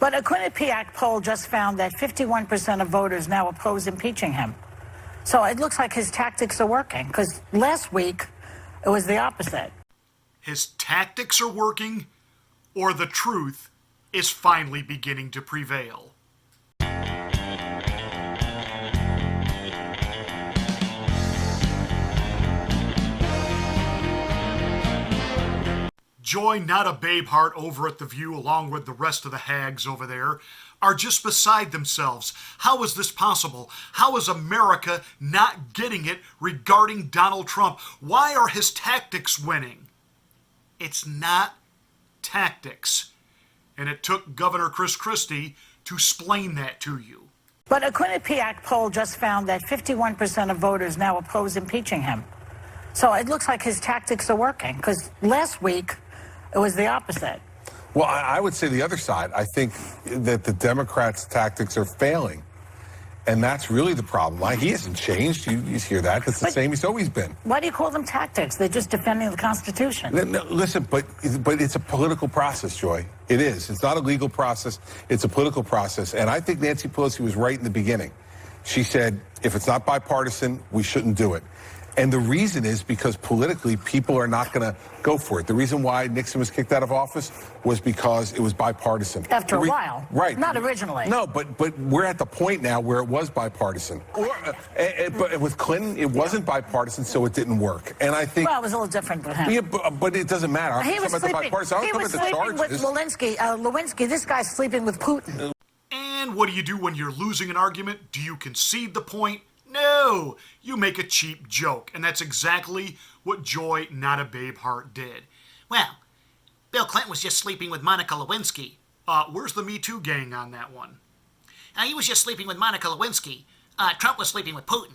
But a Quinnipiac poll just found that 51% of voters now oppose impeaching him. So it looks like his tactics are working, because last week it was the opposite. His tactics are working, or the truth is finally beginning to prevail. Joy, not a babe heart over at The View, along with the rest of the hags over there, are just beside themselves. How is this possible? How is America not getting it regarding Donald Trump? Why are his tactics winning? It's not tactics. And it took Governor Chris Christie to explain that to you. But a Quinnipiac poll just found that 51% of voters now oppose impeaching him. So it looks like his tactics are working, because last week it was the opposite. Well, I would say the other side. I think that the Democrats' tactics are failing. And that's really the problem. He hasn't changed. You hear that. It's the same he's always been. Why do you call them tactics? They're just defending the Constitution. No, listen, but it's a political process, Joy. It is. It's not a legal process. It's a political process. And I think Nancy Pelosi was right in the beginning. She said, if it's not bipartisan, we shouldn't do it. And the reason is because politically, people are not going to go for it. The reason why Nixon was kicked out of office was because it was bipartisan. After a while. Right. Not originally. No, but we're at the point now where it was bipartisan. But with Clinton, it wasn't bipartisan, so it didn't work. And I think... Well, it was a little different with him. Yeah, but it doesn't matter. He was sleeping with Lewinsky. This guy's sleeping with Putin. And what do you do when you're losing an argument? Do you concede the point? No, you make a cheap joke, and that's exactly what Joy, not a babe heart, did. Well, Bill Clinton was just sleeping with Monica Lewinsky. Where's the Me Too gang on that one? He was just sleeping with Monica Lewinsky. Trump was sleeping with Putin.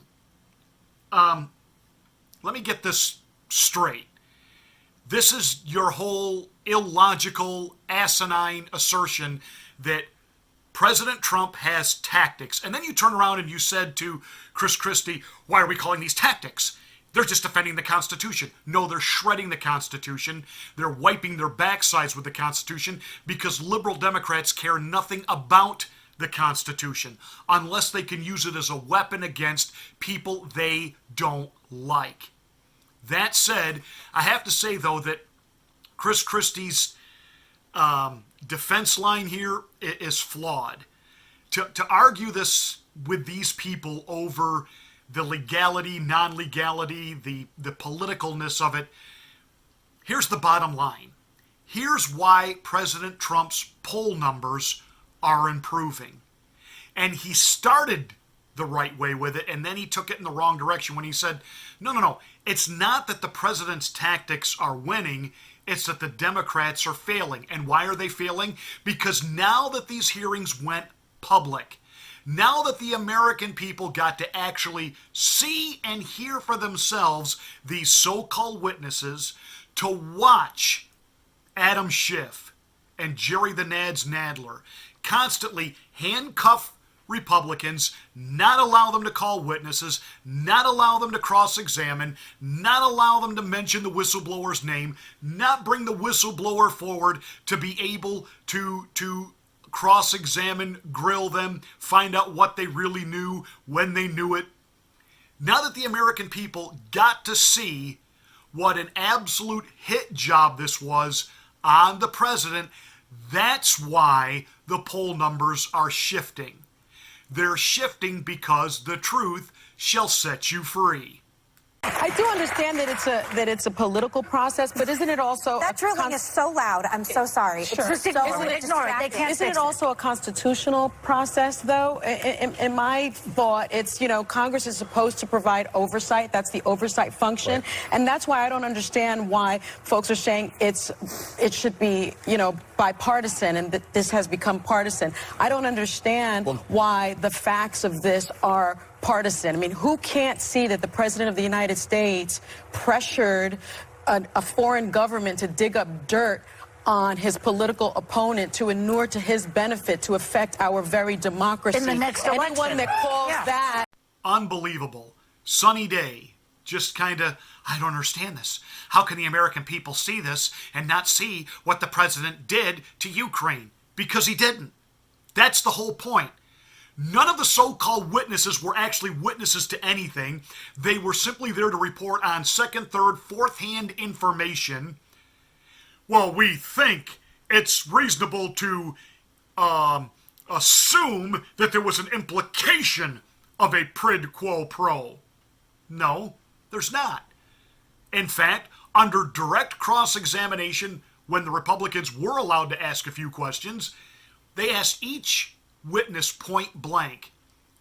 Let me get this straight. This is your whole illogical, asinine assertion that President Trump has tactics. And then you turn around and you said to Chris Christie, why are we calling these tactics? They're just defending the Constitution. No, they're shredding the Constitution. They're wiping their backsides with the Constitution because liberal Democrats care nothing about the Constitution unless they can use it as a weapon against people they don't like. That said, I have to say, though, that Chris Christie's defense line here is flawed. To argue this with these people over the legality, non-legality, the politicalness of it, here's the bottom line. Here's why President Trump's poll numbers are improving. And he started the right way with it, and then he took it in the wrong direction when he said, no, it's not that the president's tactics are winning, it's that the Democrats are failing. And why are they failing? Because now that these hearings went public, now that the American people got to actually see and hear for themselves these so-called witnesses, to watch Adam Schiff and Jerry the Nads Nadler constantly handcuff Republicans, not allow them to call witnesses, not allow them to cross-examine, not allow them to mention the whistleblower's name, not bring the whistleblower forward to be able to cross-examine, grill them, find out what they really knew, when they knew it. Now that the American people got to see what an absolute hit job this was on the president, that's why the poll numbers are shifting. They're shifting because the truth shall set you free. I do understand that it's a political process, but isn't it also that drilling is so loud? I'm so sorry. Sure. It's just ignore it. They can't. Isn't it also a constitutional process, though? In my thought, it's, Congress is supposed to provide oversight. That's the oversight function, right. And that's why I don't understand why folks are saying it should be, bipartisan, and that this has become partisan. I don't understand why the facts of this are partisan. I mean, who can't see that the President of the United States pressured a foreign government to dig up dirt on his political opponent to inure to his benefit to affect our very democracy? In the next election. Anyone that calls that... Unbelievable. Sunny day. Just kind of, I don't understand this. How can the American people see this and not see what the president did to Ukraine? Because he didn't. That's the whole point. None of the so-called witnesses were actually witnesses to anything. They were simply there to report on second, third, fourth-hand information. Well, we think it's reasonable to assume that there was an implication of a quid quo pro. No, there's not. In fact, under direct cross-examination, when the Republicans were allowed to ask a few questions, they asked each witness point blank,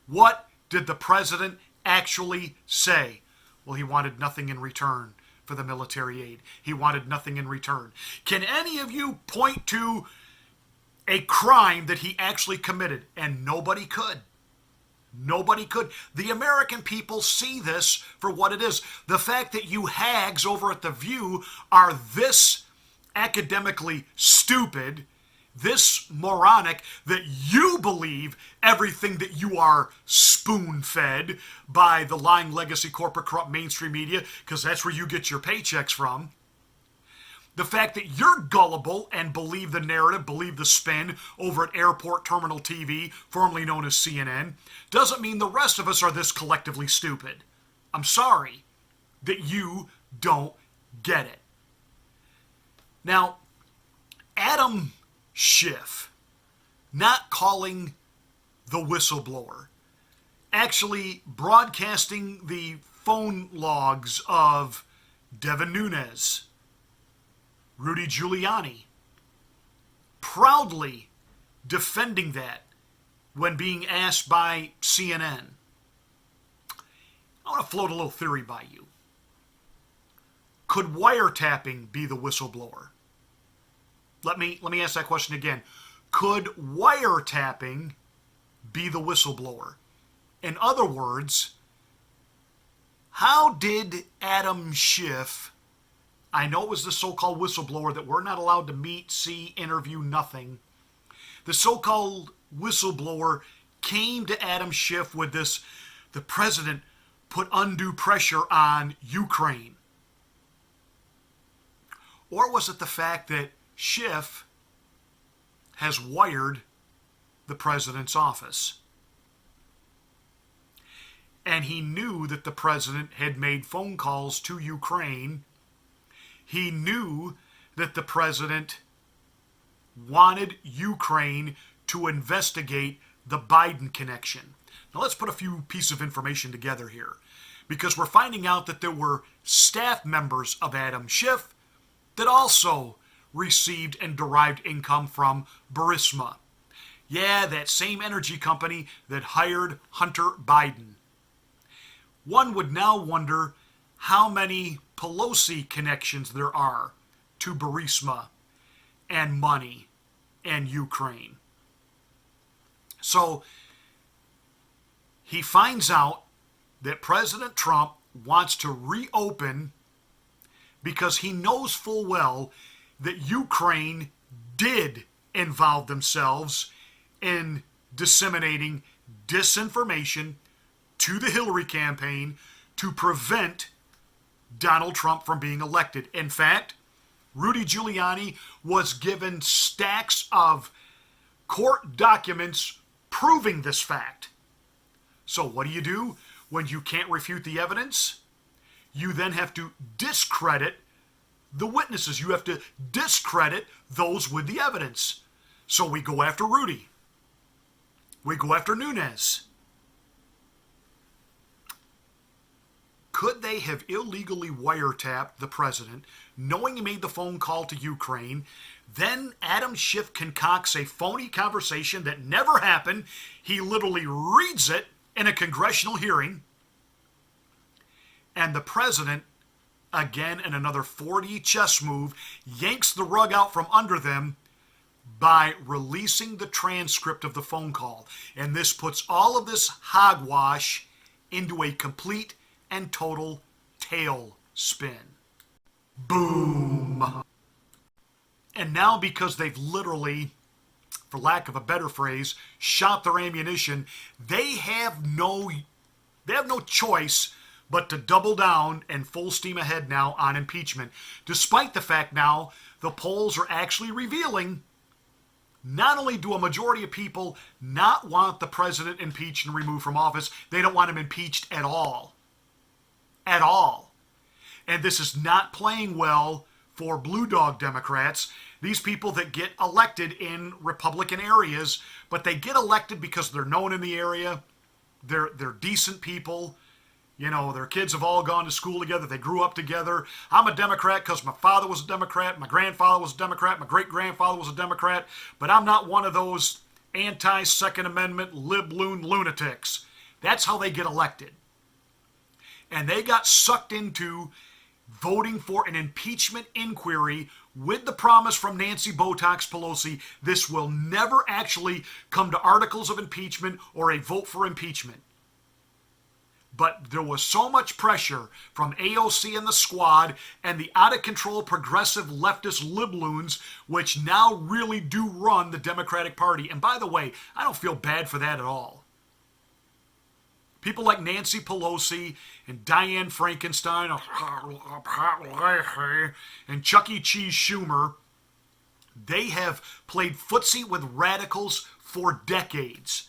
what did the president actually say? Well, he wanted nothing in return for the military aid. He wanted nothing in return. Can any of you point to a crime that he actually committed? And nobody could. Nobody could. The American people see this for what it is. The fact that you hags over at The View are this academically stupid, this moronic, that you believe everything that you are spoon-fed by the lying legacy corporate corrupt mainstream media, because that's where you get your paychecks from. The fact that you're gullible and believe the narrative, believe the spin over at Airport Terminal TV, formerly known as CNN, doesn't mean the rest of us are this collectively stupid. I'm sorry that you don't get it. Now, Adam Schiff not calling the whistleblower, actually broadcasting the phone logs of Devin Nunes, Rudy Giuliani, proudly defending that when being asked by CNN. I want to float a little theory by you. Could wiretapping be the whistleblower? Let me ask that question again. Could wiretapping be the whistleblower? In other words, how did Adam Schiff, I know it was the so-called whistleblower that we're not allowed to meet, see, interview, nothing. The so-called whistleblower came to Adam Schiff with this, the president put undue pressure on Ukraine. Or was it the fact that Schiff has wired the president's office? And he knew that the president had made phone calls to Ukraine. He knew that the president wanted Ukraine to investigate the Biden connection. Now let's put a few pieces of information together here, because we're finding out that there were staff members of Adam Schiff that also received and derived income from Burisma. Yeah, that same energy company that hired Hunter Biden. One would now wonder how many Pelosi connections there are to Burisma and money and Ukraine. So he finds out that President Trump wants to reopen because he knows full well that Ukraine did involve themselves in disseminating disinformation to the Hillary campaign to prevent Donald Trump from being elected. In fact, Rudy Giuliani was given stacks of court documents proving this fact. So what do? When you can't refute the evidence? You then have to discredit the witnesses. You have to discredit those with the evidence. So we go after Rudy. We go after Nunes. Could they have illegally wiretapped the president, knowing he made the phone call to Ukraine? Then Adam Schiff concocts a phony conversation that never happened. He literally reads it in a congressional hearing. And the president, again in another 4D chess move, yanks the rug out from under them by releasing the transcript of the phone call. And this puts all of this hogwash into a complete and total tailspin. Boom. And now, because they've literally, for lack of a better phrase, shot their ammunition, they have no choice but to double down and full steam ahead now on impeachment, despite the fact now the polls are actually revealing not only do a majority of people not want the president impeached and removed from office, they don't want him impeached at all. At all. And this is not playing well for blue dog Democrats, these people that get elected in Republican areas, but they get elected because they're known in the area, they're decent people, you know, their kids have all gone to school together, they grew up together. I'm a Democrat because my father was a Democrat, my grandfather was a Democrat, my great-grandfather was a Democrat, but I'm not one of those anti-Second Amendment libloon lunatics. That's how they get elected. And they got sucked into voting for an impeachment inquiry with the promise from Nancy Botox Pelosi, this will never actually come to articles of impeachment or a vote for impeachment. But there was so much pressure from AOC and the squad and the out-of-control progressive leftist libloons, which now really do run the Democratic Party. And by the way, I don't feel bad for that at all. People like Nancy Pelosi and Dianne Frankenstein and Chuck E. Cheese Schumer, they have played footsie with radicals for decades.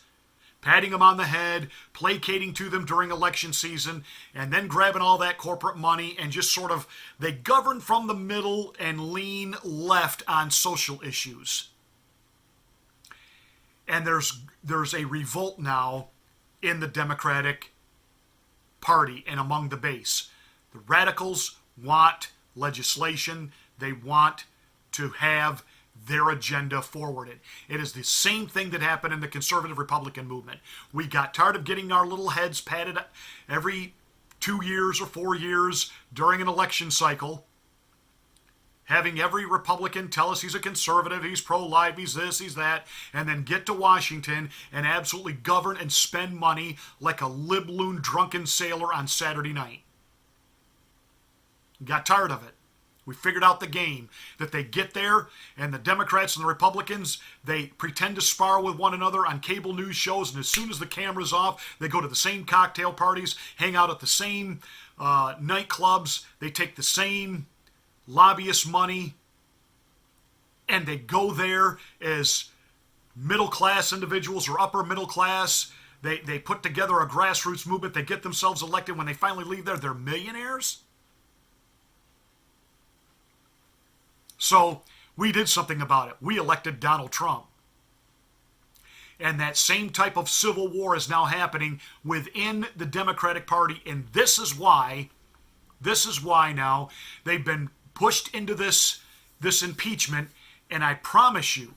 Patting them on the head, placating to them during election season, and then grabbing all that corporate money and just sort of, they govern from the middle and lean left on social issues. And there's a revolt now in the Democratic Party and among the base. The radicals want legislation. They want to have their agenda forwarded. It is the same thing that happened in the conservative Republican movement. We got tired of getting our little heads patted every 2 years or 4 years during an election cycle, having every Republican tell us he's a conservative, he's pro-life, he's this, he's that, and then get to Washington and absolutely govern and spend money like a libloon drunken sailor on Saturday night. Got tired of it. We figured out the game, that they get there, and the Democrats and the Republicans, they pretend to spar with one another on cable news shows, and as soon as the camera's off, they go to the same cocktail parties, hang out at the same nightclubs, they take the same lobbyist money, and they go there as middle-class individuals or upper middle class. They put together a grassroots movement. They get themselves elected. When they finally leave there, they're millionaires. So we did something about it. We elected Donald Trump. And that same type of civil war is now happening within the Democratic Party. And this is why now they've been pushed into this impeachment. And I promise you,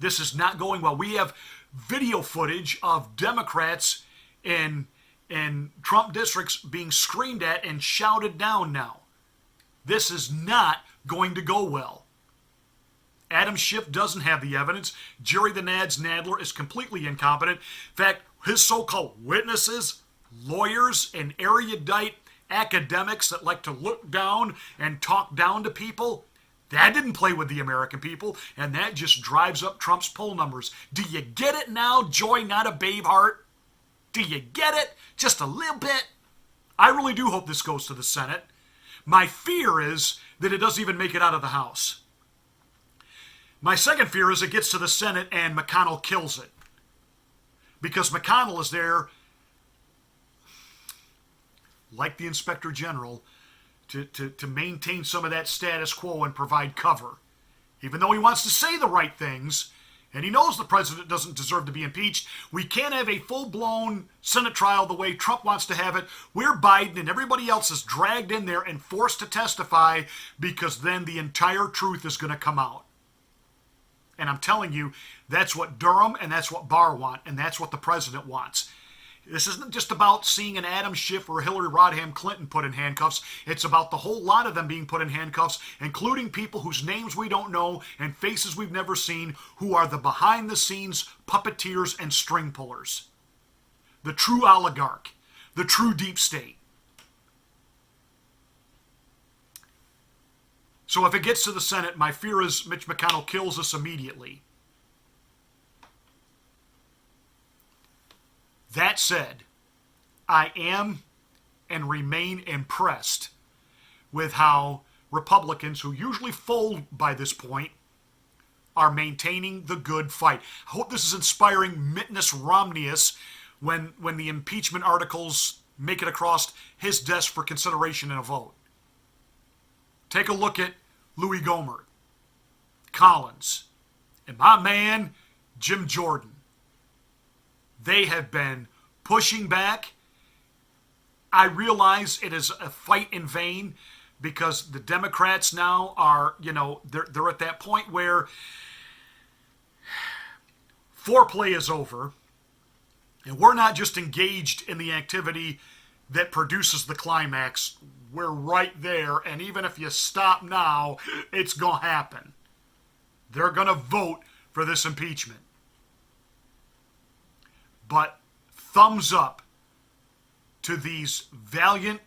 this is not going well. We have video footage of Democrats in Trump districts being screamed at and shouted down now. This is not going to go well. Adam Schiff doesn't have the evidence. Jerry the Nads Nadler is completely incompetent. In fact, his so-called witnesses, lawyers, and erudite academics that like to look down and talk down to people, that didn't play with the American people, and that just drives up Trump's poll numbers. Do you get it now, Joy, not a Babeheart? Do you get it? Just a little bit? I really do hope this goes to the Senate. My fear is that it doesn't even make it out of the House. My second fear is it gets to the Senate and McConnell kills it. Because McConnell is there, like the Inspector General, to maintain some of that status quo and provide cover. Even though he wants to say the right things, and he knows the president doesn't deserve to be impeached, we can't have a full-blown Senate trial the way Trump wants to have it. We're Biden and everybody else is dragged in there and forced to testify because then the entire truth is going to come out. And I'm telling you, that's what Durham and that's what Barr want, and that's what the president wants. This isn't just about seeing an Adam Schiff or Hillary Rodham Clinton put in handcuffs. It's about the whole lot of them being put in handcuffs, including people whose names we don't know and faces we've never seen, who are the behind-the-scenes puppeteers and string pullers. The true oligarch, the true deep state. So if it gets to the Senate, my fear is Mitch McConnell kills us immediately. That said, I am and remain impressed with how Republicans, who usually fold by this point, are maintaining the good fight. I hope this is inspiring Mitness Romneyus when the impeachment articles make it across his desk for consideration and a vote. Take a look at Louis Gohmert, Collins, and my man, Jim Jordan. They have been pushing back. I realize it is a fight in vain because the Democrats now are, they're at that point where foreplay is over, and we're not just engaged in the activity that produces the climax. We're right there, and even if you stop now, it's going to happen. They're going to vote for this impeachment. But thumbs up to these valiant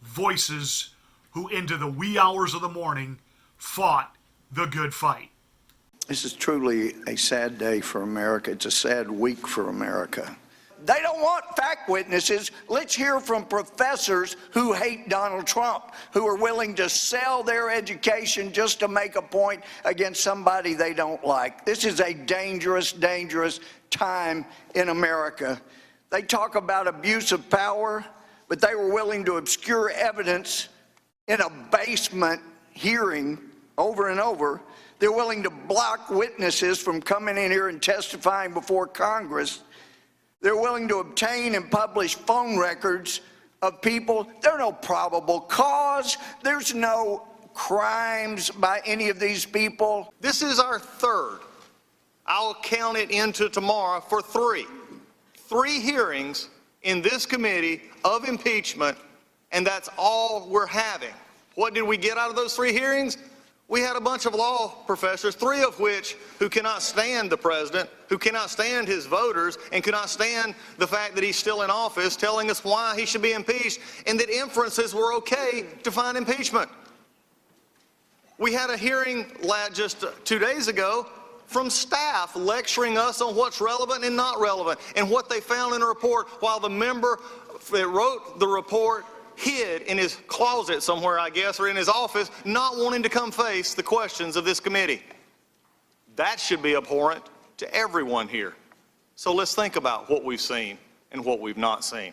voices who into the wee hours of the morning fought the good fight. This is truly a sad day for America. It's a sad week for America. They don't want fact witnesses. Let's hear from professors who hate Donald Trump, who are willing to sell their education just to make a point against somebody they don't like. This is a dangerous, dangerous time in America. They talk about abuse of power, but they were willing to obscure evidence in a basement hearing over and over. They're willing to block witnesses from coming in here and testifying before Congress. They're willing to obtain and publish phone records of people. There's no probable cause. There's no crimes by any of these people. This is our third. I'll count it into tomorrow for three. 3 hearings in this committee of impeachment, and that's all we're having. What did we get out of those 3 hearings? We had a bunch of law professors, 3 of which who cannot stand the president, who cannot stand his voters, and cannot stand the fact that he's still in office, telling us why he should be impeached, and that inferences were okay to find impeachment. We had a hearing just 2 days ago from staff lecturing us on what's relevant and not relevant, and what they found in a report, while the member that wrote the report hid in his closet somewhere, I guess, or in his office, not wanting to come face the questions of this committee. That should be abhorrent to everyone here. So let's think about what we've seen and what we've not seen.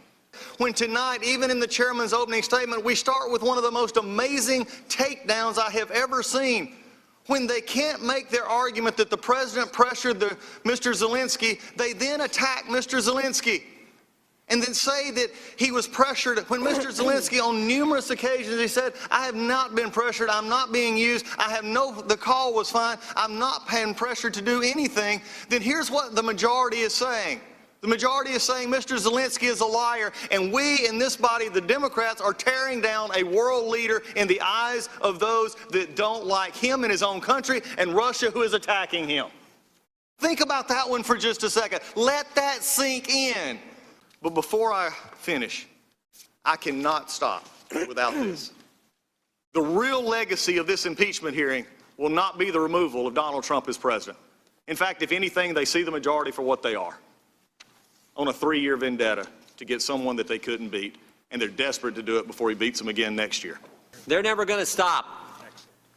When tonight, even in the chairman's opening statement, we start with one of the most amazing takedowns I have ever seen. When they can't make their argument that the president pressured Mr. Zelensky, they then attack Mr. Zelensky. And then say that he was pressured, when Mr. Zelensky on numerous occasions, he said, I have not been pressured, I'm not being used, the call was fine, I'm not being pressured to do anything. Then here's what the majority is saying. The majority is saying Mr. Zelensky is a liar, and we in this body, the Democrats, are tearing down a world leader in the eyes of those that don't like him in his own country, and Russia, who is attacking him. Think about that one for just a second. Let that sink in. But before I finish, I cannot stop without this. The real legacy of this impeachment hearing will not be the removal of Donald Trump as president. In fact, if anything, they see the majority for what they are, on a 3-year vendetta to get someone that they couldn't beat, and they're desperate to do it before he beats them again next year. They're never going to stop.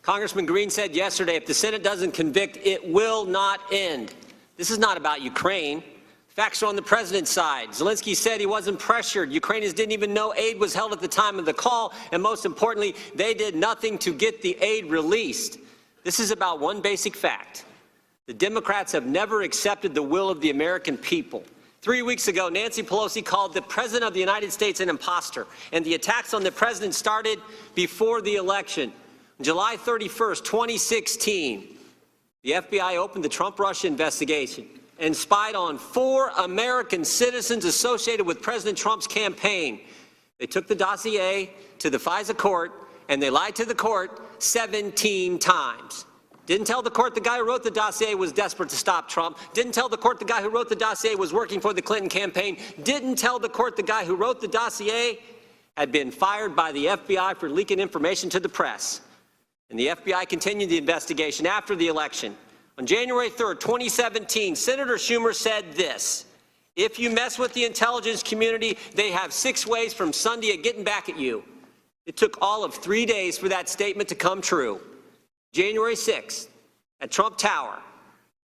Congressman Green said yesterday, if the Senate doesn't convict, it will not end. This is not about Ukraine. Facts are on the president's side. Zelensky said he wasn't pressured. Ukrainians didn't even know aid was held at the time of the call. And most importantly, they did nothing to get the aid released. This is about one basic fact. The Democrats have never accepted the will of the American people. 3 weeks ago, Nancy Pelosi called the President of the United States an imposter. And the attacks on the president started before the election. On July 31st, 2016, the FBI opened the Trump-Russia investigation and spied on 4 American citizens associated with President Trump's campaign. They took the dossier to the FISA court, and they lied to the court 17 times. Didn't tell the court the guy who wrote the dossier was desperate to stop Trump. Didn't tell the court the guy who wrote the dossier was working for the Clinton campaign. Didn't tell the court the guy who wrote the dossier had been fired by the FBI for leaking information to the press. And the FBI continued the investigation after the election. On January 3rd, 2017, Senator Schumer said this: if you mess with the intelligence community, they have 6 ways from Sunday at getting back at you. It took all of 3 days for that statement to come true. January 6th, at Trump Tower,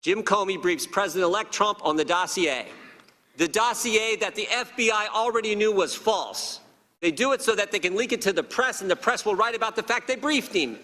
Jim Comey briefs President-elect Trump on the dossier that the FBI already knew was false. They do it so that they can leak it to the press, and the press will write about the fact they briefed him.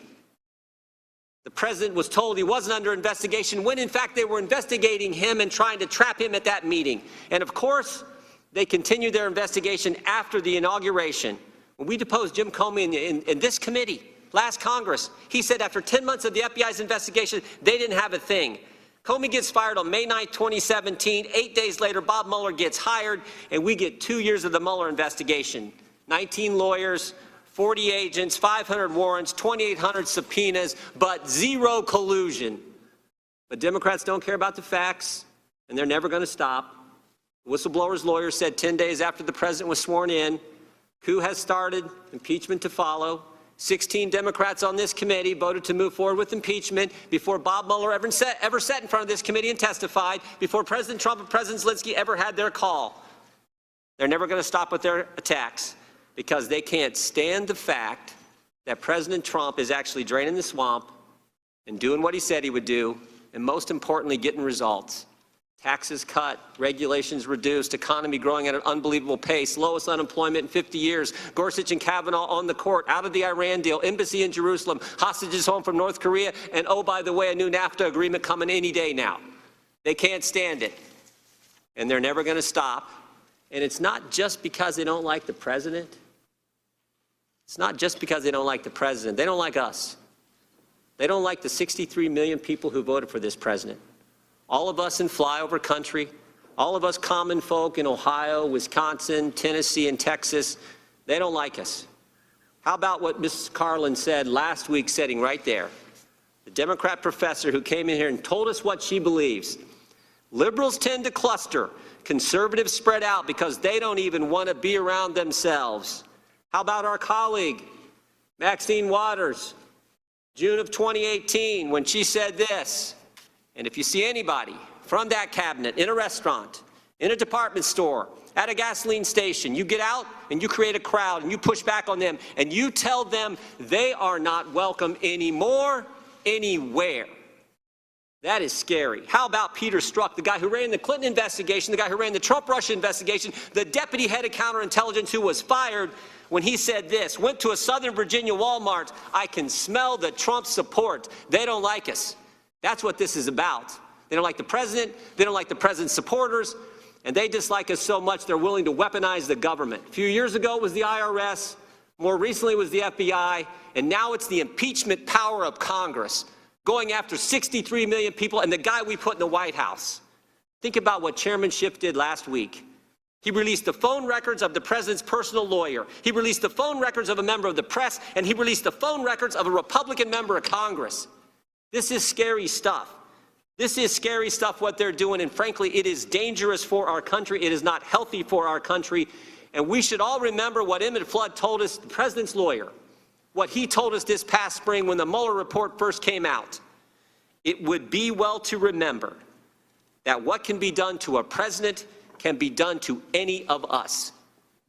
The president was told he wasn't under investigation when, in fact, they were investigating him and trying to trap him at that meeting. And, of course, they continued their investigation after the inauguration. When we deposed Jim Comey in this committee last Congress, he said after 10 months of the FBI's investigation, they didn't have a thing. Comey gets fired on May 9, 2017. 8 days later, Bob Mueller gets hired, and we get 2 years of the Mueller investigation. 19 lawyers, 40 agents, 500 warrants, 2,800 subpoenas, but zero collusion. But Democrats don't care about the facts, and they're never going to stop. The whistleblower's lawyer said 10 days after the president was sworn in, coup has started, impeachment to follow. 16 Democrats on this committee voted to move forward with impeachment before Bob Mueller ever sat in front of this committee and testified, before President Trump and President Zelensky ever had their call. They're never going to stop with their attacks because they can't stand the fact that President Trump is actually draining the swamp and doing what he said he would do, and most importantly, getting results. Taxes cut, regulations reduced, economy growing at an unbelievable pace, lowest unemployment in 50 years, Gorsuch and Kavanaugh on the court, out of the Iran deal, embassy in Jerusalem, hostages home from North Korea, and oh, by the way, a new NAFTA agreement coming any day now. They can't stand it, and they're never going to stop. And it's not just because they don't like the president. It's not just because they don't like the president. They don't like us. They don't like the 63 million people who voted for this president. All of us in flyover country, all of us common folk in Ohio, Wisconsin, Tennessee, and Texas, they don't like us. How about what Ms. Carlin said last week, sitting right there? The Democrat professor who came in here and told us what she believes. Liberals tend to cluster. Conservatives spread out because they don't even want to be around themselves. How about our colleague, Maxine Waters, June of 2018, when she said this? And if you see anybody from that cabinet in a restaurant, in a department store, at a gasoline station, you get out and you create a crowd and you push back on them and you tell them they are not welcome anymore, anywhere. That is scary. How about Peter Strzok, the guy who ran the Clinton investigation, the guy who ran the Trump-Russia investigation, the deputy head of counterintelligence who was fired when he said this, went to a Southern Virginia Walmart, I can smell the Trump support. They don't like us. That's what this is about. They don't like the president, they don't like the president's supporters, and they dislike us so much they're willing to weaponize the government. A few years ago it was the IRS, more recently it was the FBI, and now it's the impeachment power of Congress, going after 63 million people and the guy we put in the White House. Think about what Chairman Schiff did last week. He released the phone records of the president's personal lawyer. He released the phone records of a member of the press, and he released the phone records of a Republican member of Congress. This is scary stuff. This is scary stuff, what they're doing, and frankly, it is dangerous for our country. It is not healthy for our country, and we should all remember what Emmett Flood told us, the president's lawyer, what he told us this past spring when the Mueller report first came out. It would be well to remember that what can be done to a president can be done to any of us.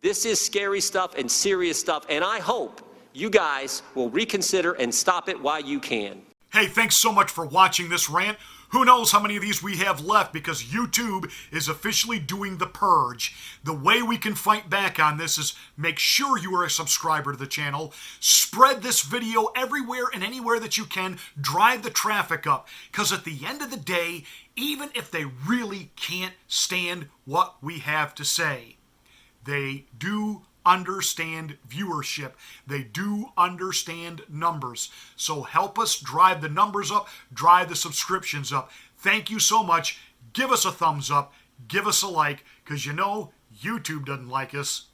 This is scary stuff and serious stuff, and I hope you guys will reconsider and stop it while you can. Hey, thanks so much for watching this rant. Who knows how many of these we have left because YouTube is officially doing the purge. The way we can fight back on this is make sure you are a subscriber to the channel. Spread this video everywhere and anywhere that you can. Drive the traffic up. Because at the end of the day, even if they really can't stand what we have to say, they do understand viewership. They do understand numbers. So help us drive the numbers up, drive the subscriptions up. Thank you so much. Give us a thumbs up, give us a like, because you know YouTube doesn't like us.